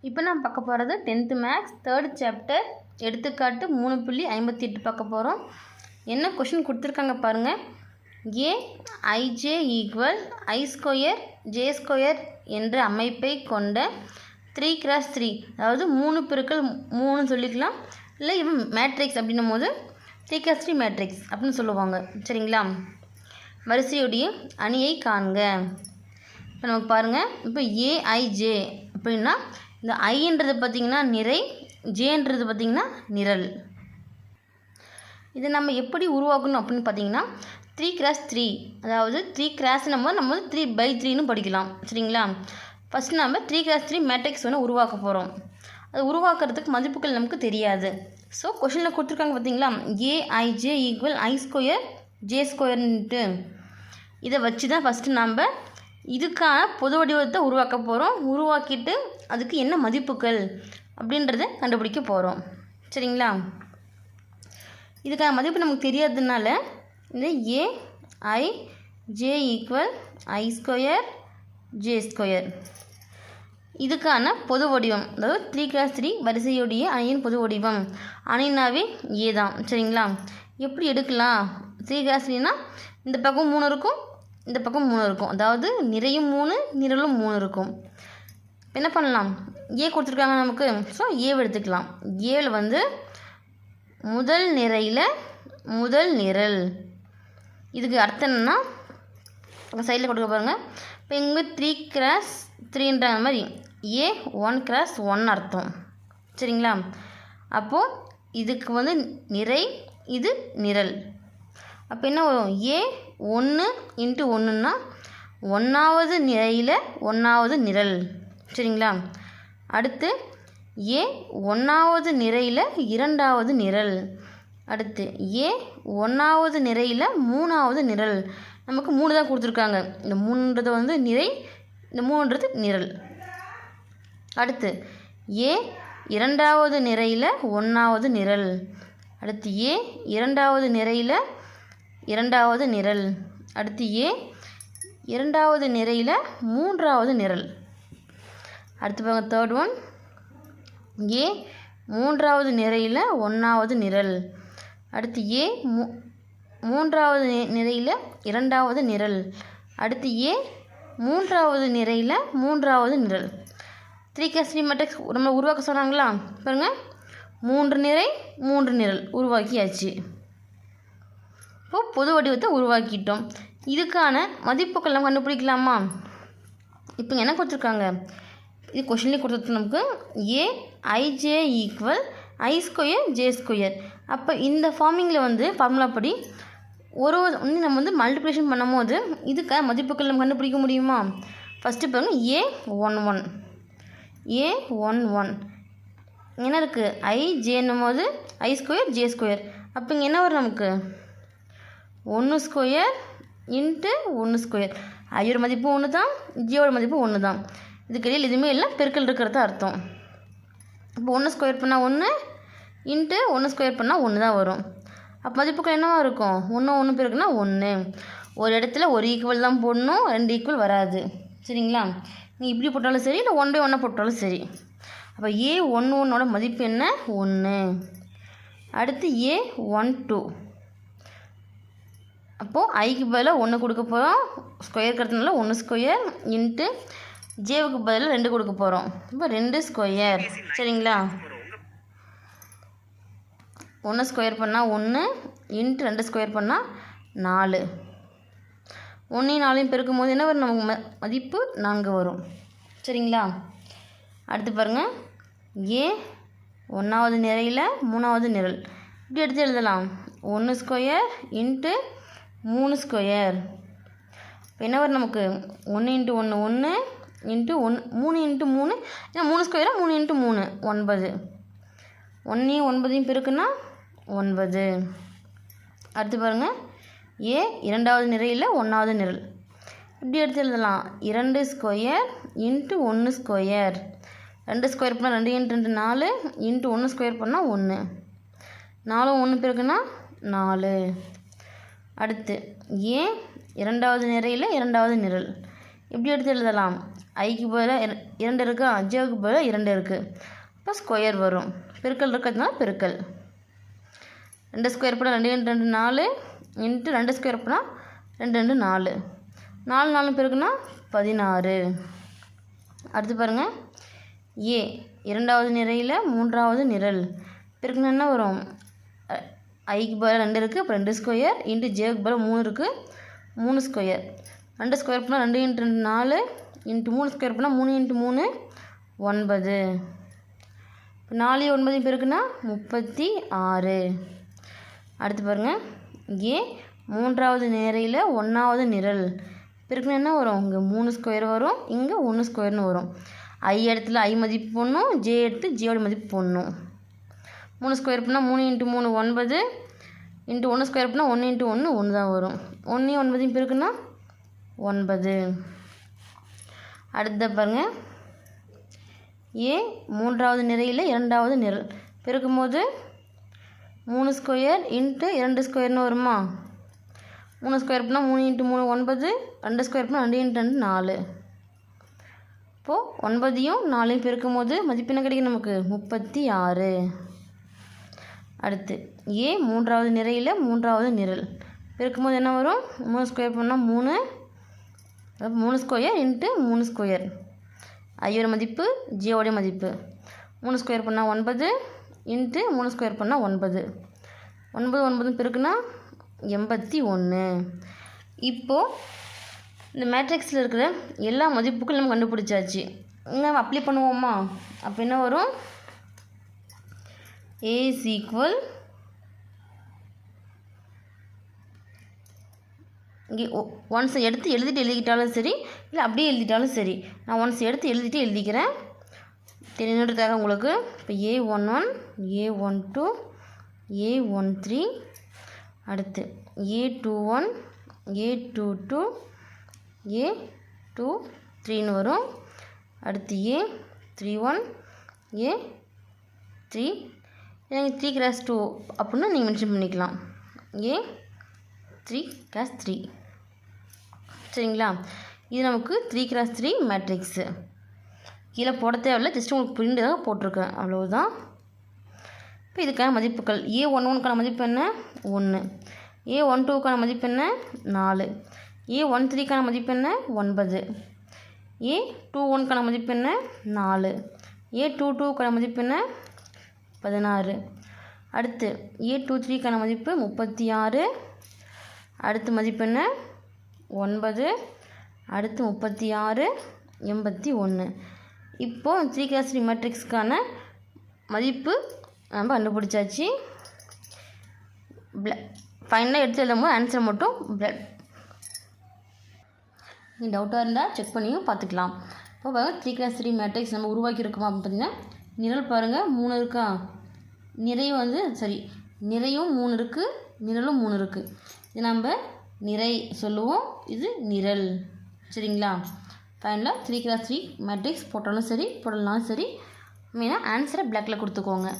இப்போ நான் பார்க்க போகிறது 10th மேக்ஸ் 3rd சாப்டர் எடுத்துக்காட்டு 3.58 பார்க்க போகிறோம். என்ன கொஷின் கொடுத்துருக்காங்க பாருங்கள். A i j equal i square j square என்ற அமைப்பை கொண்ட 3x3, அதாவது 3x3 சொல்லிக்கலாம். இல்லை இவன் மேட்ரிக்ஸ் அப்படின்னும் போது 3x3 மேட்ரிக்ஸ் அப்படின்னு சொல்லுவாங்க. சரிங்களா? வரிசையுடைய அணியை காண்க. இப்போ நமக்கு பாருங்கள், இப்போ ஏஐஜே அப்படின்னா இந்த ஐன்றது பார்த்திங்கன்னா நிறை, ஜேன்றது பார்த்திங்கன்னா நிரல். இதை நம்ம எப்படி உருவாக்கணும் அப்படின்னு பார்த்தீங்கன்னா 3x3, அதாவது 3x நம்ம 3/3 படிக்கலாம். சரிங்களா? ஃபஸ்ட்டு நம்ம 3x3 மேட்ரிக்ஸ் ஒன்று உருவாக்க போகிறோம். அது உருவாக்குறதுக்கு மதிப்புகள் நமக்கு தெரியாது. ஸோ கொஷினில் கொடுத்துருக்காங்க பார்த்தீங்களா, a i j equal i square j ஸ்கொயர்ன்ட்டு. இதை வச்சு தான் ஃபஸ்ட்டு நம்ம இதுக்கான பொது வடிவத்தை உருவாக்க போகிறோம். உருவாக்கிட்டு அதுக்கு என்ன மதிப்புகள் அப்படின்றத கண்டுபிடிக்க போகிறோம். சரிங்களா? இதுக்கான மதிப்பு நமக்கு தெரியாததுனால இந்த AIJ equal i square j square இதுக்கான பொது வடிவம், அதாவது 3x3 வரிசையுடைய அணியின் பொது வடிவம். அணினாவே ஏ தான். சரிங்களா? எப்படி எடுக்கலாம்? 3x3னா இந்த பக்கம் 3 இருக்கும், இந்த பக்கம் 3 இருக்கும், அதாவது நிறையும் 3 நிரலும் 3 இருக்கும். என்ன பண்ணலாம்? ஏ கொடுத்துருக்காங்க நமக்கு, ஸோ ஏவை எடுத்துக்கலாம். ஏவில் வந்து முதல் நிறையில் முதல் நிரல். இதுக்கு அர்த்தம் என்னன்னா, சைடில் கொடுக்க பாருங்கள். இப்போ இங்கே 3x3ன்ற மாதிரி ஏ 1x1 அர்த்தம். சரிங்களா? அப்போது இதுக்கு வந்து நிறை, இது நிரல். அப்போ என்ன வரும்? ஏ 1 × 1ன்னா 1வது நிறையில் 1வது நிரல். சரிங்களா? அடுத்து ஏ 1வது நிறையில் 2வது நிரல். அடுத்து ஏ 1வது நிறையில் 3வது நிரல். நமக்கு 3 தான் கொடுத்துருக்காங்க. இந்த 3ன்றது வந்து நிறை, இந்த 3ன்றது நிரல். அடுத்து ஏ 2வது நிறையில் 1வது நிரல். அடுத்து ஏ 2வது நிறையில் 2வது நிரல். அடுத்து ஏ 2வது நிறையில் 3வது நிரல். அடுத்து பாருங்க, 3rd ஒன், ஏ 3வது நிறையில் 1வது நிரல். அடுத்து ஏ 3வது நிறையில் 2வது நிரல். அடுத்து ஏ 3வது நிறையில் 3வது நிரல். 3x3 மேட்ரிக்ஸ் நம்ம உருவாக்க சொன்னாங்களா பாருங்கள். 3 நிறை 3 நிரல் உருவாக்கியாச்சு. இப்போது பொது வடிவத்தை உருவாக்கிட்டோம். இதுக்கான மதிப்புகள் நம்ம கண்டுபிடிக்கலாமா? இப்போ என்ன கொடுத்துருக்காங்க, இது கொஷின்லேயே கொடுத்துருக்கு நமக்கு. AIJ equal i square j square. அப்போ இந்த ஃபார்மிங்கில் வந்து ஃபார்முலா படி நம்ம வந்து மல்டிப்ளிகேஷன் பண்ணும் போது இதுக்கான மதிப்புகள் நம்ம கண்டுபிடிக்க முடியுமா? ஃபஸ்ட்டு பாருங்கள், A11 A11 என்ன இருக்குது? ஐ ஜேன்னும் போது ஐ ஸ்கொயர் ஜே ஸ்கொயர். அப்போ இங்கே என்ன வரும் நமக்கு? 1 ஸ்கொயர் × 1 ஸ்கொயர். ஐயோட மதிப்பு 1 தான், ஜியோட மதிப்பு 1 தான். இதுக்கு இடையில் எதுவுமே இல்லை, பெருக்கல் இருக்கிறது அர்த்தம். இப்போ 1 ஸ்கொயர் பண்ணால் 1 × 1 ஸ்கொயர் பண்ணால் 1 தான் வரும். அப்போ மதிப்புகள் என்னவா இருக்கும்? 1 1 பெருக்குன்னா 1. ஒரு இடத்துல ஒரு ஈக்குவல் தான் போடணும், 2 ஈக்குவல் வராது. சரிங்களா? நீ இப்படி போட்டாலும் சரி, இல்லை 1/1 போட்டாலும் சரி. அப்போ A11ஓட மதிப்பு என்ன? 1. அடுத்து A12. அப்போது ஐக்கு பதிலாக 1 கொடுக்க போகிறோம், ஸ்கொயர் கட்டுறதுனால 1 ஸ்கொயர் × ஜேவுக்கு பதிலாக 2 கொடுக்க போகிறோம். இப்போ 2 ஸ்கொயர். சரிங்களா? 1 ஸ்கொயர் பண்ணால் 1 × 2 ஸ்கொயர் பண்ணால் 4. 1 4 பெருக்கும் போது என்ன வரும்? நமக்கு மதிப்பு 4 வரும். சரிங்களா? அடுத்து பாருங்கள், ஏ 1வது நிறையில் 3வது நிரல். இப்படி எடுத்து எழுதலாம். 1 ஸ்கொயர் × 3 ஸ்கொயர். இப்போ என்ன வரும் நமக்கு? 1 × 1 1 × 1 3 × 3, ஏன்னா 3 ஸ்கொயராக 3 × 3 9. 1 9 பெருக்குன்னா 9. அடுத்து பாருங்கள், ஏ 2வது நிறையில் 1வது நிரல். இப்படி எடுத்து எழுதலாம். 2 ஸ்கொயர் × 1 ஸ்கொயர். 2 ஸ்கொயர் பண்ணால் 2 × 2 4 × 1 ஸ்கொயர் பண்ணால் 1. 4 1 பெருக்குன்னா 4. அடுத்து ஏ 2வது நிறையில் 2வது நிரல். இப்படி எடுத்து எழுதலாம். ஐக்கு பதிலாக 2 இருக்கா, ஜேவுக்கு பதிலாக 2 இருக்குது. இப்போ ஸ்கொயர் வரும். பெருக்கல் இருக்கிறதுனால பெருக்கல். 2 ஸ்கொயர் போனால் 2 × 2 4 இன்ட்டு 2 ஸ்கொயர் போனால் 2 2 4. 4 4 பெருக்குனா 16. அடுத்து பாருங்கள், ஏ இரண்டாவது நிரையில் மூன்றாவது நிரல் பெருக்குனா என்ன வரும்? ஐக்கு பதிலாக 2 இருக்குது, அப்போ 2 ஸ்கொயர் இன்ட்டு ஜேவுக்கு பதிலாக 3 இருக்குது, 3 ஸ்கொயர். 2 ஸ்கொயர் போனால் 2 × 2 4 இன்ட்டு 3 ஸ்கொயர் போனால் 3 × 3 9. இப்போ 4 9 பெருக்குனா 36. அடுத்து பாருங்கள், ஏ மூன்றாவது நேரையில் 1வது நிரல் பெருக்குனா என்ன வரும்? இங்கே 3 ஸ்கொயர் வரும், இங்கே 1 ஸ்கொயர்னு வரும். ஐ இடத்துல ஐ மதிப்பு போடணும், ஜே எடுத்து ஜேயோட மதிப்பு போடணும். 3 ஸ்கொயர் பண்ணால் 3 × 3 9 இன்ட்டு 1 ஸ்கொயர் பண்ணால் 1 × 1 1 தான் வரும். 1 9 பெருக்குனா 9. அடுத்த பாருங்கள், ஏ மூன்றாவது நிரையில் 2வது நிரல் பெருக்கும் போது 3 ஸ்கொயர் இன்ட்டு 2 ஸ்கொயர்னு வருமா? 3 ஸ்கொயர் பண்ணால் 3 × 3 9, 2 ஸ்கொயர் பண்ணால் 2 × 2 4. இப்போது 9ஐயும் 4ஐயும் பெருக்கும் போது மதிப்பு என்ன கிடைக்கும் நமக்கு? 36. அடுத்து ஏ மூன்றாவது நிரையில் 3வது நிரல் பெருக்கும் போது என்ன வரும்? 3 ஸ்கொயர் பண்ணால் 3, 3 ஸ்கொயர் இன்ட்டு 3 ஸ்கொயர். ஐயோட மதிப்பு ஜேயோடைய மதிப்பு. 3 ஸ்கொயர் பண்ணால் 9 இன்ட்டு 3 ஸ்கொயர் பண்ணால் 9. 9 9 பெருக்குனா 81. இப்போது இந்த மேட்ரிக்ஸில் இருக்கிற எல்லா மதிப்புக்கும் நம்ம கண்டுபிடிச்சாச்சு. இங்கே அப்ளை பண்ணுவோமா? அப்போ என்ன வரும்? A is equal, இங்கே ஒன்ஸ் எடுத்து எழுதிட்டாலும் சரி, இல்லை அப்படியே எழுதிட்டாலும் சரி. நான் ஒன்ஸ் எடுத்து எழுதிக்கிறேன் தெரிஞ்சுக்கிறதுக்காக உங்களுக்கு. இப்போ A11 A12 A13, அடுத்து A21 A22 A23ன்னு வரும். அடுத்து A31 A3, எனக்கு 3 × 2 அப்படின்னு நீங்கள் மென்ஷன் பண்ணிக்கலாம். A3 × 3. சரிங்களா? இது நமக்கு 3 × 3 மேட்ரிக்ஸு. கீழே போட தேவையில்லை, ஜஸ்ட் உங்களுக்கு புரிந்ததாக போட்டிருக்கேன், அவ்வளவுதான். இப்போ இதுக்கான மதிப்புகள், A11க்கான மதிப்பு என்ன? 1. A12க்கான மதிப்பு என்ன? 4. A13க்கான மதிப்பு என்ன? 9. A21க்கான மதிப்பு என்ன? 4. A22க்கான மதிப்பு என்ன? 16. அடுத்து A23க்கான மதிப்பு 36. அடுத்து மதிப்பு என்ன? 9. அடுத்து 36 81. இப்போது 3 × 3 மேட்ரிக்ஸ்க்கான மதிப்பு நம்ம கண்டுபிடிச்சாச்சு. ஃபைனலாக எடுத்து எழுதும் போது ஆன்சர் மட்டும் நீங்கள் டவுட்டாக இருந்தால் செக் பண்ணியும் பார்த்துக்கலாம். இப்போ பாருங்கள், 3 × 3 மேட்ரிக்ஸ் நம்ம உருவாக்கியிருக்கோமா அப்படின்னு பார்த்தீங்கன்னா, நிரல் பாருங்கள் 3 இருக்கா, நிறையும் 3 இருக்குது, நிரலும் 3 இருக்குது. இது நம்ம நிறை சொல்லுவோம், இது நிரல். சரிங்களா? ஃபைனலாக 3 × 3 மேட்ரிக்ஸ் போட்டாலும் சரி போடலாம் சரி, மெயினாக ஆன்சரை பிளாக்கில் கொடுத்துக்கோங்க.